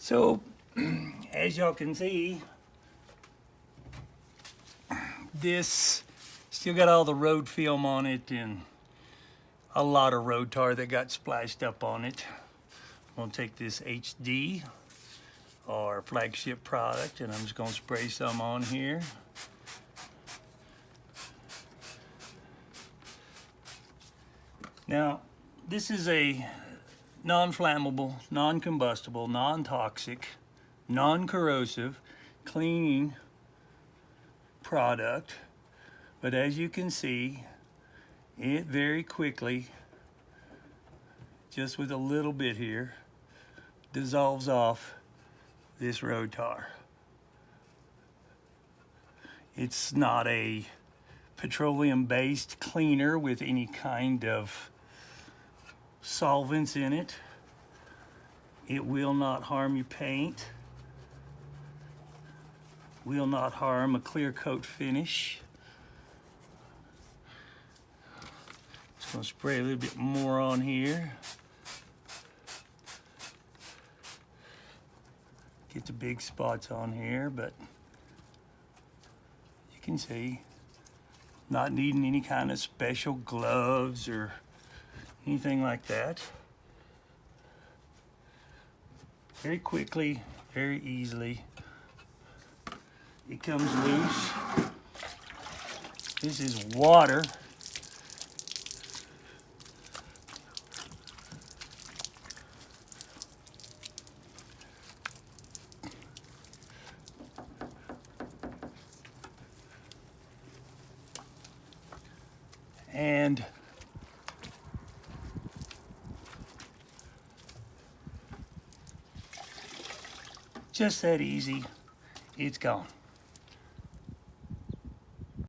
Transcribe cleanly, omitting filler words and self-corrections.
So, as y'all can see, this still got all the road film on it and a lot of road tar that got splashed up on it. I'm gonna take this HD, our flagship product, and I'm just gonna spray some on here. Now, this is a non-flammable, non-combustible, non-toxic, non-corrosive cleaning product, but as you can see, it very quickly, just with a little bit here, dissolves off this road tar. It's not a petroleum-based cleaner with any kind of solvents in it. It will not harm your paint, will not harm a clear coat finish. Just gonna spray a little bit more on here. Get the big spots on here, but you can see, not needing any kind of special gloves or anything like that. Very quickly, very easily, it comes loose. This is water. And just that easy, it's gone.